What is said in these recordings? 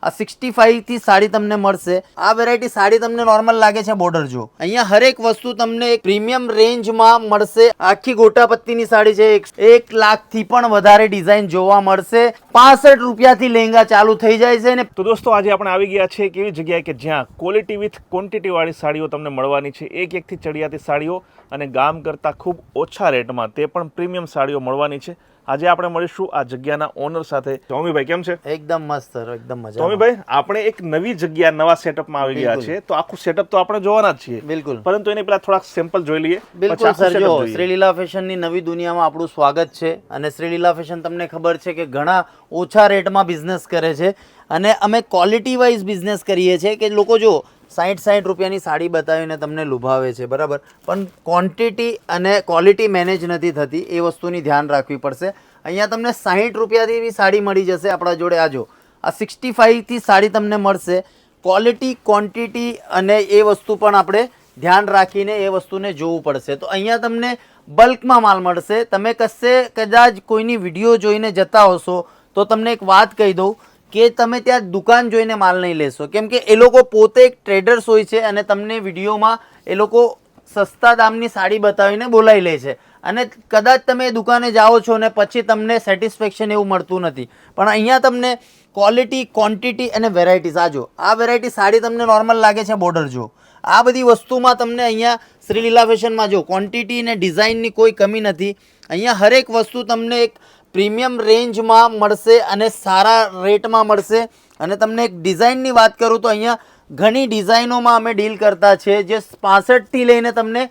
આ 65 થી સાડી તમને મળશે। આ વેરાયટી સાડી તમને નોર્મલ લાગે છે, બોર્ડર જો અહીંયા હરેક વસ્તુ તમને એક પ્રીમિયમ રેન્જમાં મળશે। આખી ગોટાપત્તીની સાડી છે, 1 લાખથી પણ વધારે ડિઝાઇન જોવા મળશે। 65 રૂપિયાથી લેંગા ચાલુ થઈ જાય છે ને। તો દોસ્તો આજે આપણે આવી ગયા છે એક એવી જગ્યાએ કે જ્યાં ક્વોલિટી વિથ ક્વોન્ટિટી વાળી સાડીઓ તમને મળવાની છે। એકથી ચડિયાતી સાડીઓ અને ગામ કરતાં ખૂબ ઓછા રેટમાં, તે પણ પ્રીમિયમ સાડીઓ મળવાની છે। આજે આપણે મળીશું આ જગ્યાના ઓનર સાથે। ટોમીભાઈ કેમ છે? એકદમ મસ્ત સર, એકદમ મજા। ટોમીભાઈ, આપણે એક નવી જગ્યા, નવા સેટઅપમાં આવી ગયા છે, તો આખું સેટઅપ તો આપણે જોવાના જ છીએ, બિલકુલ, પરંતુ એની પહેલા થોડાક સેમ્પલ જોઈ લઈએ। બિલકુલ સર, જો શ્રીલીલા ફેશનની નવી દુનિયામાં આપણું સ્વાગત છે। અને શ્રીલીલા ફેશન તમને ખબર છે કે ઘણા ઓછા રેટમાં બિઝનેસ કરે છે અને અમે ક્વોલિટી વાઇઝ બિઝનેસ કરીએ છીએ કે લોકો જો 60 રૂપિયાની સાડી બતાવીને તમને લુભાવે છે, બરાબર, પણ ક્વોન્ટિટી અને ક્વોલિટી મેનેજ નથી થતી, એ વસ્તુની ધ્યાન રાખવી પડશે। અહીંયા તમને 60 રૂપિયાથી બી સાડી મળી જશે આપણા જોડે। આ જો આ 65 થી સાડી તમને મળશે। ક્વોલિટી, ક્વોન્ટિટી અને એ વસ્તુ પણ આપણે ધ્યાન રાખીને એ વસ્તુને જોવું પડશે। તો અહીંયા તમને બલ્કમાં માલ મળશે। તમે કદાચ કોઈની વિડીયો જોઈને જતા હશો તો તમને એક વાત કહી દઉં કે તમે ત્યાં દુકાન જોઈને માલ નહીં લેશો, કેમ કે એ લોકો પોતે એક ટ્રેડર્સ હોય છે અને તમને વિડીયોમાં એ લોકો સસ્તા દામની સાડી બતાવીને બોલાવી લે છે અને કદાચ તમે દુકાને જાઓ છો ને પછી તમને સેટિસ્ફેક્શન એવું મળતું નથી। પણ અહીંયા તમને ક્વોલિટી, ક્વોન્ટિટી અને વેરાયટીઝ, આ જો આ વેરાયટી સાડી તમને નોર્મલ લાગે છે, બોર્ડર જો આ બધી વસ્તુમાં તમને અહીંયા શ્રીલીલા ફેશનમાં જો ક્વોન્ટિટી અને ડિઝાઇનની કોઈ કમી નથી। અહીંયા હરેક વસ્તુ તમને એક પ્રીમિયમ રેન્જમાં મળશે અને સારા રેટમાં મળશે। અને તમને એક ડિઝાઇનની વાત કરું તો અહીંયા ઘણી ડિઝાઇનોમાં અમે ડીલ કરતા છે, જે 65થી લઈને તમને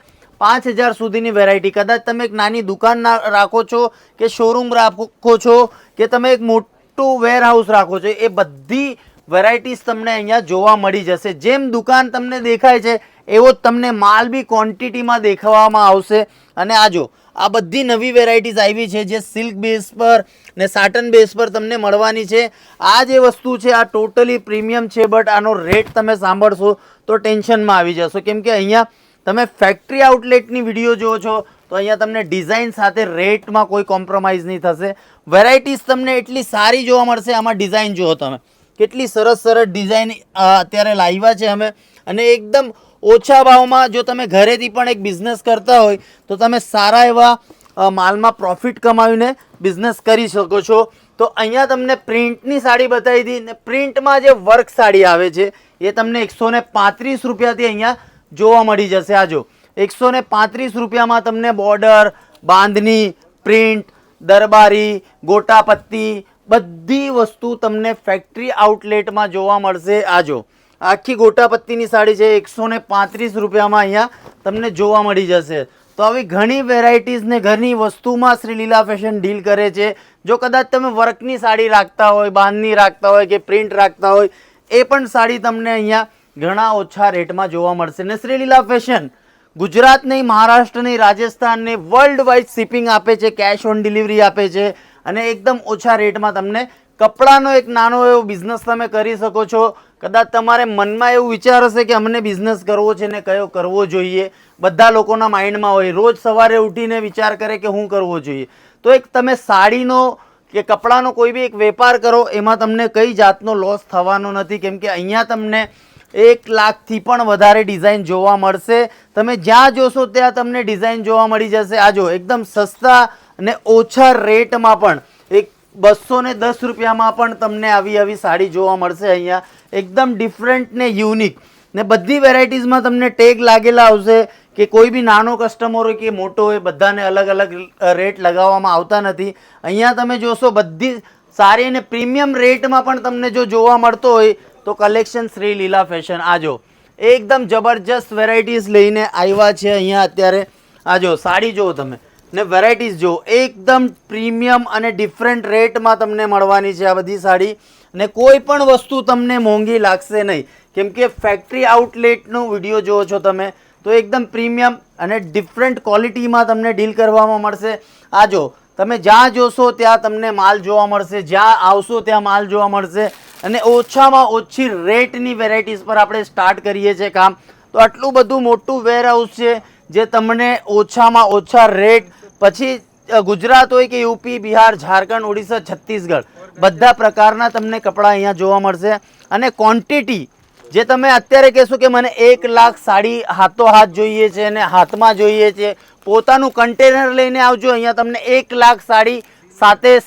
5000 સુધીની વેરાયટી। કદાચ તમે એક નાની દુકાન રાખો છો કે શોરૂમ રાખો છો કે તમે એક મોટું વેરહાઉસ રાખો છો, એ બધી વેરાયટીઝ તમને અહીંયા જોવા મળી જશે। જેમ દુકાન તમને દેખાય છે એવો જ તમને માલ બી ક્વોન્ટિટીમાં દેખાવામાં આવશે। અને આ જો આ બધી નવી વેરાયટીઝ આવી છે જે સિલ્ક બેઝ પર ને સાટન બેઝ પર તમને મળવાની છે। આ જે વસ્તુ છે આ ટોટલી પ્રીમિયમ છે, બટ આનો રેટ તમે સાંભળશો તો ટેન્શનમાં આવી જશો, કેમ કે અહીંયા તમે ફેક્ટરી આઉટલેટની વિડીયો જુઓ છો તો અહીંયા તમને ડિઝાઇન સાથે રેટમાં કોઈ કોમ્પ્રોમાઇઝ નહીં થશે। વેરાયટીઝ તમને એટલી સારી જોવા મળશે। આમાં ડિઝાઇન જુઓ તમે, કેટલી સરસ સરસ ડિઝાઇન અત્યારે લાવ્યા છે અમે, અને એકદમ ઓછા ભાવમાં। જો તમે ઘરેથી પણ એક બિઝનેસ કરતા હોય તો તમે સારા એવા માલમાં પ્રોફિટ કમાવીને બિઝનેસ કરી શકો છો। તો અહીંયા તમને પ્રિન્ટની સાડી બતાવી હતી ને પ્રિન્ટમાં જે વર્ક સાડી આવે છે એ તમને 135 રૂપિયાથી અહીંયા જોવા મળી જશે। આ જો 135 રૂપિયામાં તમને બોર્ડર, બાંધની, પ્રિન્ટ, દરબારી, ગોટાપત્તી બધી વસ્તુ તમને ફેક્ટરી આઉટલેટમાં જોવા મળશે। આ જો આખી ગોટાપત્તીની સાડી છે, 135 રૂપિયામાં અહીંયા તમને જોવા મળી જશે। તો આવી ઘણી વેરાયટીઝ ને ઘણી વસ્તુમાં શ્રીલીલા ફેશન ડીલ કરે છે। જો કદાચ તમે વર્કની સાડી રાખતા હોય, બાંધની રાખતા હોય કે પ્રિન્ટ રાખતા હોય, એ પણ સાડી તમને અહીંયા ઘણા ઓછા રેટમાં જોવા મળશે। ને શ્રીલીલા ફેશન ગુજરાત નહીં, મહારાષ્ટ્ર નહીં, રાજસ્થાન નહીં, વર્લ્ડ વાઇડ શિપિંગ આપે છે, કેશ ઓન ડિલિવરી આપે છે અને એકદમ ઓછા રેટમાં તમને કપડાનો એક નાનો એવો બિઝનેસ તમે કરી શકો છો। કદાચ તમારે મનમાં એવું વિચાર હશે કે અમને બિઝનેસ કરવો છે ને કયો કરવો જોઈએ, બધા લોકોના માઇન્ડમાં હોય, રોજ સવારે ઉઠીને વિચાર કરે કે હું કરવો જોઈએ, તો એક તમે સાડીનો કે કપડાનો કોઈ બી એક વેપાર કરો, એમાં તમને કઈ જાતનો લોસ થવાનો નથી, કેમ કે અહીંયા તમને 1 લાખથી પણ વધારે ડિઝાઇન જોવા મળશે। તમે જ્યાં જોશો ત્યાં તમને ડિઝાઇન જોવા મળી જશે। આ જો એકદમ સસ્તા અને ઓછા રેટમાં પણ એક 210 રૂપિયામાં પણ તમને આવી સાડી જોવા મળશે। અહીંયા એકદમ ડિફરન્ટ ને યુનિક ને બધી વેરાયટીઝમાં તમને ટેગ લાગેલા આવશે કે કોઈ બી નાનો કસ્ટમર હોય કે મોટો હોય, બધાને અલગ અલગ રેટ લગાવવામાં આવતા નથી। અહીંયા તમે જોશો બધી સારી અને પ્રીમિયમ રેટમાં પણ તમને જો જોવા મળતો હોય તો કલેક્શન શ્રીલીલા ફેશન। આ જો એકદમ જબરજસ્ત વેરાયટીઝ લઈને આવ્યા છે અહીંયા અત્યારે। આ જો સાડી જુઓ તમે ને વેરાયટીઝ જો એકદમ પ્રીમિયમ અને ડિફરન્ટ રેટમાં તમને મળવાની છે આ બધી સાડી। ને કોઈ પણ વસ્તુ તમને મોંઘી લાગશે નહીં, કેમ કે ફેક્ટરી આઉટલેટનો વિડીયો જુઓ છો તમે તો એકદમ પ્રીમિયમ અને ડિફરન્ટ ક્વોલિટીમાં તમને ડીલ કરવામાં મળશે। આ જો તમે જ્યાં જોશો ત્યાં તમને માલ જોવા મળશે, જ્યાં આવશો ત્યાં માલ જોવા મળશે અને ઓછામાં ઓછી રેટની વેરાયટીઝ પર આપણે સ્ટાર્ટ કરીએ છીએ કામ। તો આટલું બધું મોટું વેરહાઉસ છે જે તમને ઓછામાં ઓછા રેટ, પછી ગુજરાત હોય કે યુપી, બિહાર, ઝારખંડ, ઓડિશા, છત્તીસગઢ, બધા પ્રકારના તમને કપડાં અહીંયા જોવા મળશે અને ક્વોન્ટિટી જે તમે અત્યારે કહેશો કે મને 1 લાખ સાડી હાથોહાથ જોઈએ છે અને હાથમાં જોઈએ છે, પોતાનું કન્ટેનર લઈને આવજો, અહીંયા તમને 1 લાખ સાડી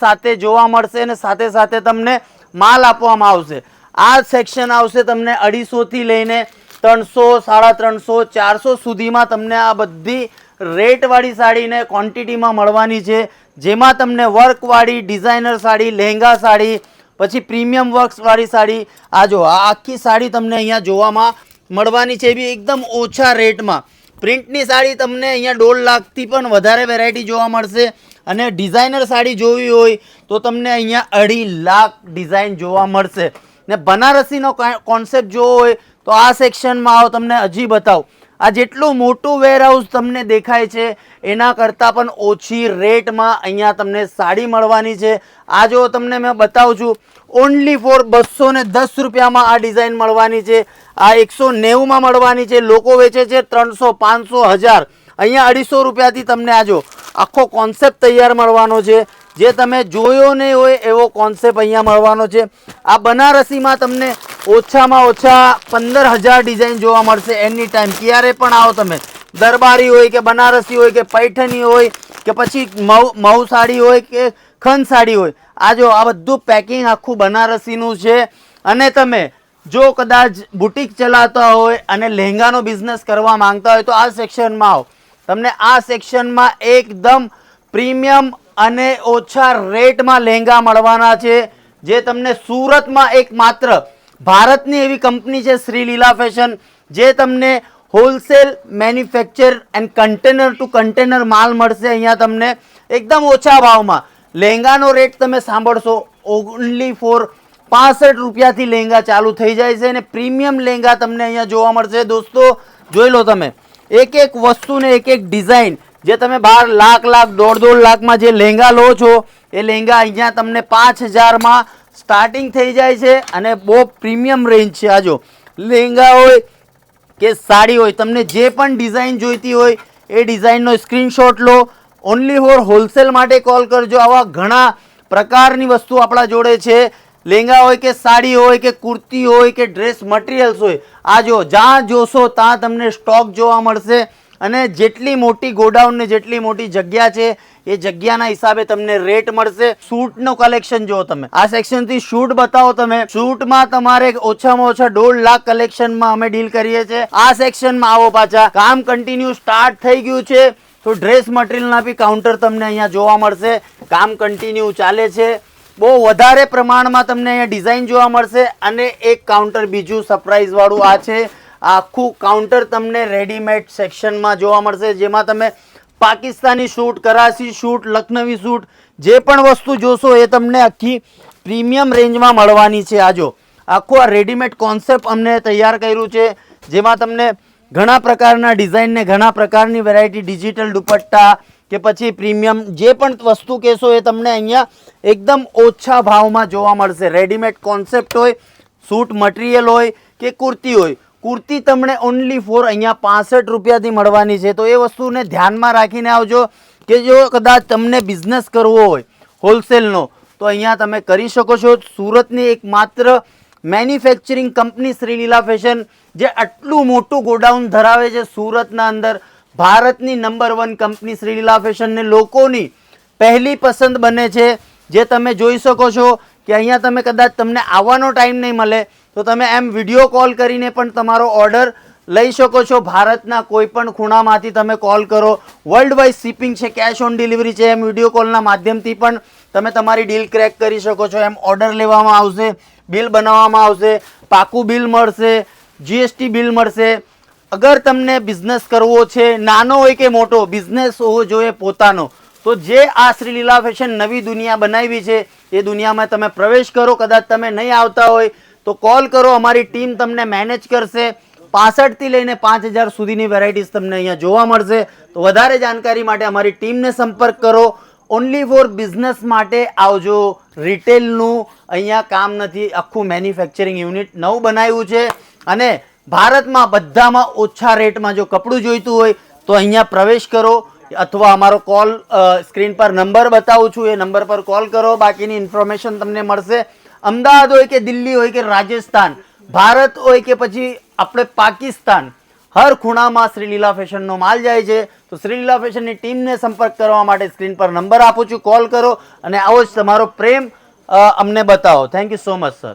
સાથે જોવા મળશે અને સાથે તમને માલ આપવામાં આવશે. આ સેક્શન આવશે તમને 250 થી લઈને 300, 350, 400 સુધીમાં તમને આ બધી રેટવાળી સાડીને ક્વોન્ટિટીમાં મળવાની છે, જેમાં તમને વર્કવાળી ડિઝાઇનર સાડી, લહેંગા સાડી, પછી પ્રીમિયમ વર્ક્સવાળી સાડી, આ જો આ આખી સાડી તમને અહીંયા જોવામાં મળવાની છે, એ બી એકદમ ઓછા રેટમાં. પ્રિન્ટની સાડી તમને અહીંયા 1.5 લાખથી પણ વધારે વેરાયટી જોવા મળશે અને ડિઝાઇનર સાડી જોવી હોય તો તમને અહીંયા 2.5 લાખ ડિઝાઇન જોવા મળશે. ને બનારસીનો કોન્સેપ્ટ જોવો હોય તો આ સેક્શનમાં આવો, તમને હજી બતાવું. આ જેટલું મોટું વેરહાઉસ તમને દેખાય છે એના કરતાં પણ ઓછી રેટમાં અહીંયા તમને સાડી મળવાની છે. આ જો તમને મેં બતાવું છું, ઓનલી ફોર 210 રૂપિયામાં આ ડિઝાઇન મળવાની છે. આ 190માં મળવાની છે. લોકો વેચે છે 300, 500, 1000. અહીંયા 250 રૂપિયાથી તમને આ જો આખો કોન્સેપ્ટ તૈયાર મળવાનો છે, જે તમે જોયો નહીં હોય એવો કોન્સેપ્ટ અહીંયા મળવાનો છે. આ બનારસીમાં તમને ઓછામાં ઓછા 15,000 ડિઝાઇન જોવા મળશે એની ટાઈમ. ક્યારે પણ આવો તમે, દરબારી હોય કે બનારસી હોય કે પૈઠણી હોય કે પછી મહુ સાડી હોય કે ખંડ સાડી હોય, આ જો આ બધું પેકિંગ આખું બનારસીનું છે. અને તમે જો કદાચ બુટીક ચલાવતા હોય અને લહેંગાનો બિઝનેસ કરવા માંગતા હોય તો આ સેક્શનમાં આવો. તમને આ સેક્શનમાં એકદમ પ્રીમિયમ અને ઓછા રેટમાં લહેંગા મળવાના છે, જે તમને સુરતમાં એકમાત્ર ભારતની એવી કંપની છે શ્રીલીલા ફેશન, જે તમને wholesale manufacture and container to container માલ મળશે અહીંયા તમને એકદમ ઓછા ભાવમાં. લહેંગાનો રેટ તમે સાંભળશો, ઓનલી ફોર 65 રૂપિયાથી લહેંગા ચાલુ થઈ જાય છે અને પ્રીમિયમ લહેંગા તમને અહીંયા જોવા મળશે. દોસ્તો જોઈ લો, તમે એક એક વસ્તુને એક એક ડિઝાઇન, જે તમે 12 લાખ, 1.5 લાખમાં જે લહેંગા લો છો એ લહેંગા અહીંયા તમને 5000માં સ્ટાર્ટિંગ થઈ જાય છે અને બહુ પ્રીમિયમ રેન્જ છે. આ જો લહેંગા હોય કે સાડી હોય, તમને જે પણ ડિઝાઇન જોઈતી હોય એ ડિઝાઇનનો screenshot law. Only for wholesale માટે કોલ કરજો. આવા ઘણા પ્રકારની વસ્તુ આપણા જોડે છે, લહેંગા હોય કે સાડી હોય કે કુર્તી હોય કે ડ્રેસ મટીરિયલ્સ હોય. આ જો જ્યાં જોશો ત્યાં તમને સ્ટોક જોવા મળશે અને જેટલી મોટી ગોડાઉન ને જેટલી મોટી જગ્યા છે એ જગ્યાના હિસાબે તમને રેટ મળશે. સૂટનો કલેક્શન જો તમે આ સેક્શનથી શૂટ બતાવો. તમે શૂટમાં તમારે ઓછામાં ઓછા 1.5 લાખ કલેક્શનમાં અમે ડીલ કરીએ છીએ. આ સેક્શનમાં આવો પાછા. કામ કન્ટિન્યુ સ્ટાર્ટ થઈ ગયું છે તો ડ્રેસ મટીરિયલના બી કાઉન્ટર તમને અહીંયા જોવા મળશે. કામ કન્ટિન્યુ ચાલે છે. બહુ વધારે પ્રમાણમાં તમને અહીંયા ડિઝાઇન જોવા મળશે અને એક કાઉન્ટર બીજું સરપ્રાઈઝ વાળું આ છે. આખું કાઉન્ટર તમને રેડીમેડ સેક્શનમાં જોવા મળશે, જેમાં તમે Pakistani shoot, Karachi shoot, Lucknowi shoot, જે પણ વસ્તુ જોશો એ તમને આખી પ્રીમિયમ રેન્જમાં મળવાની છે. આ જો આખું આ રેડીમેડ કોન્સેપ્ટ અમને તૈયાર કર્યું છે, જેમાં તમને ઘણા પ્રકારના ડિઝાઇન ને ઘણા પ્રકારની વેરાયટી, ડિજિટલ દુપટ્ટા કે પછી પ્રીમિયમ જે પણ વસ્તુ કહેશો એ તમને અહીંયા એકદમ ઓછા ભાવમાં જોવા મળશે. રેડીમેડ કોન્સેપ્ટ હોય, સૂટ મટીરિયલ હોય કે કુર્તી હોય, કુર્તી તમને ઓનલી ફોર અહીંયા 65 રૂપિયાથી મળવાની છે. તો એ વસ્તુને ધ્યાનમાં રાખીને આવજો કે જો કદાચ તમને બિઝનેસ કરવો હોય હોલસેલનો તો અહીંયા તમે કરી શકો છો. સુરતની એકમાત્ર મેન્યુફેક્ચરિંગ કંપની શ્રીલીલા ફેશન, જે આટલું મોટું ગોડાઉન ધરાવે છે સુરતના અંદર. ભારતની નંબર 1 કંપની શ્રીલીલા ફેશન ને લોકોની પહેલી પસંદ બને છે. જે તમે જોઈ શકો છો કે અહીંયા તમે કદાચ તમને આવવાનો ટાઈમ નહીં મળે તો તમે એમ વિડીયો કોલ કરીને પણ તમારો ઓર્ડર લઈ શકો છો. ભારતના કોઈ પણ ખૂણામાંથી તમે કોલ કરો. વર્લ્ડ વાઇડ શિપિંગ છે, કેશ ઓન ડિલિવરી છે. એમ વિડીયો કોલના માધ્યમથી પણ તમે તમારી ડીલ ક્રેક કરી શકો છો. એમ ઓર્ડર લેવામાં આવશે, બિલ બનાવવામાં આવશે, પાકું બિલ મળશે, GST બિલ મળશે. અગર તમને બિઝનેસ કરવો છે, નાનો હોય કે મોટો, બિઝનેસ હોવો જોઈએ પોતાનો, તો જે આ શ્રીલીલા ફેશન નવી દુનિયા બનાવી છે એ દુનિયામાં તમે પ્રવેશ કરો. કદાચ તમે નહીં આવતા હોય તો કોલ કરો, અમારી ટીમ તમને મેનેજ કરશે. 65 થી લઈને 5000 સુધીની વેરાયટીઝ તમને અહીંયા જોવા મળશે. તો વધારે જાણકારી માટે અમારી ટીમને સંપર્ક કરો. ઓનલી ફોર બિઝનેસ માટે આવજો. રિટેલનું અહીંયા કામ નથી, આખું મેન્યુફેક્ચરિંગ યુનિટ નવું બનાવ્યું છે અને ભારતમાં બધામાં ઓછા રેટમાં જો કપડું જોઈતું હોય તો અહીંયા પ્રવેશ કરો. અથવા અમારો કોલ સ્ક્રીન પર નંબર બતાવું છું, એ નંબર પર કોલ કરો, બાકીની ઇન્ફોર્મેશન તમને મળશે. અમદાવાદ હોય કે દિલ્હી હોય કે રાજસ્થાન, ભારત હોય કે પછી આપણે પાકિસ્તાન, હર ખૂણામાં શ્રીલીલા ફેશનનો માલ જાય છે. તો શ્રીલીલા ફેશનની ટીમને સંપર્ક કરવા માટે સ્ક્રીન પર નંબર આપું છું, કોલ કરો અને આવો જ તમારો પ્રેમ અમને બતાવો. Thank you so much sir.